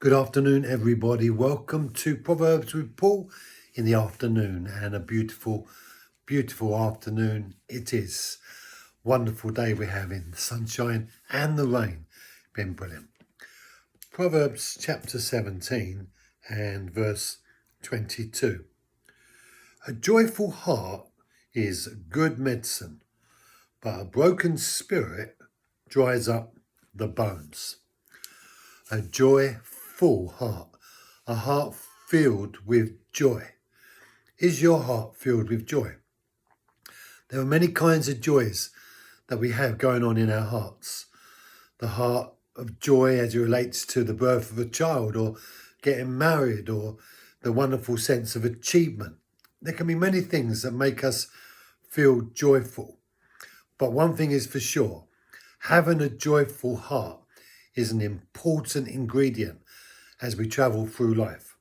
Good afternoon, everybody. Welcome to Proverbs with Paul in the afternoon, and a beautiful, beautiful afternoon it is. Wonderful day we're having, the sunshine and the rain. Been brilliant. Proverbs chapter 17 and verse 22. A joyful heart is good medicine, but a broken spirit dries up the bones. A joyful heart, a heart filled with joy. Is your heart filled with joy? There are many kinds of joys that we have going on in our hearts. The heart of joy as it relates to the birth of a child, or getting married, or the wonderful sense of achievement. There can be many things that make us feel joyful. But one thing is for sure, having a joyful heart is an important ingredient as we travel through life.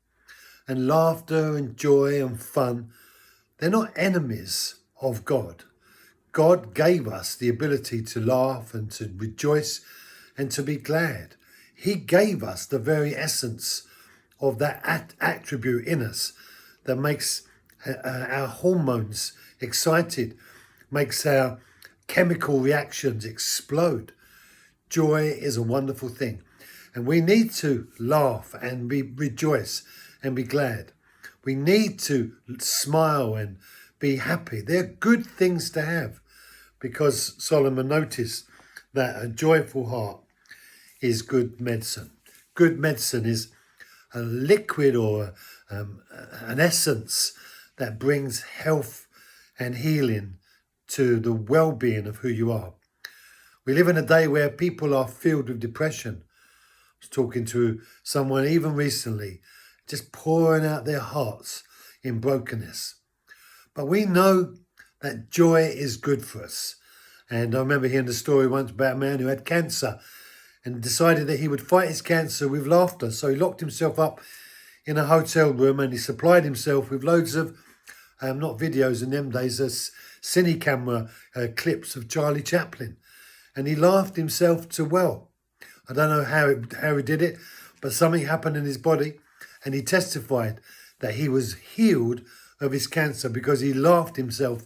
And laughter and joy and fun, they're not enemies of God. God gave us the ability to laugh and to rejoice and to be glad. He gave us the very essence of that attribute in us that makes our hormones excited, makes our chemical reactions explode. Joy is a wonderful thing, and we need to laugh and rejoice and be glad. We need to smile and be happy. They're good things to have, because Solomon noticed that a joyful heart is good medicine. Good medicine is a liquid or an essence that brings health and healing to the well-being of who you are. We live in a day where people are filled with depression. I was talking to someone even recently, just pouring out their hearts in brokenness. But we know that joy is good for us. And I remember hearing the story once about a man who had cancer and decided that he would fight his cancer with laughter. So he locked himself up in a hotel room and he supplied himself with loads of, not videos in them days, cine camera clips of Charlie Chaplin. And he laughed himself to well. I don't know how he did it, but something happened in his body, and he testified that he was healed of his cancer because he laughed himself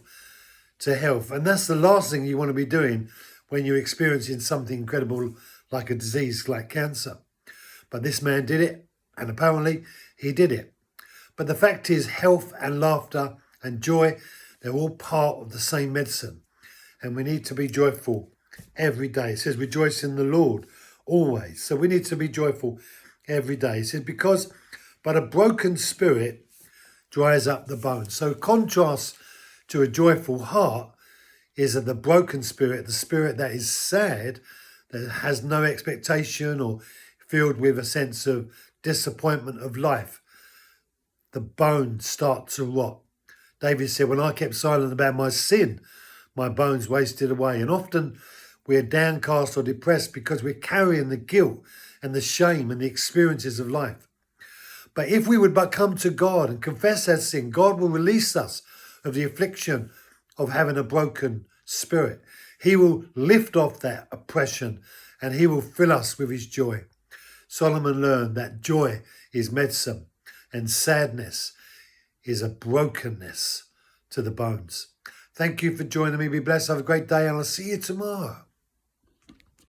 to health. And that's the last thing you want to be doing when you're experiencing something incredible like a disease like cancer. But this man did it, and apparently he did it. But the fact is, health and laughter and joy, they're all part of the same medicine, and we need to be joyful every day. It says, rejoice in the Lord always. So we need to be joyful every day. It says, but a broken spirit dries up the bones. So contrast to a joyful heart is that the broken spirit, the spirit that is sad, that has no expectation or filled with a sense of disappointment of life, the bones start to rot. David said, when I kept silent about my sin, my bones wasted away. And often we're downcast or depressed because we're carrying the guilt and the shame and the experiences of life. But if we would but come to God and confess our sin, God will release us of the affliction of having a broken spirit. He will lift off that oppression and he will fill us with his joy. Solomon learned that joy is medicine and sadness is a brokenness to the bones. Thank you for joining me. Be blessed. Have a great day, and I'll see you tomorrow.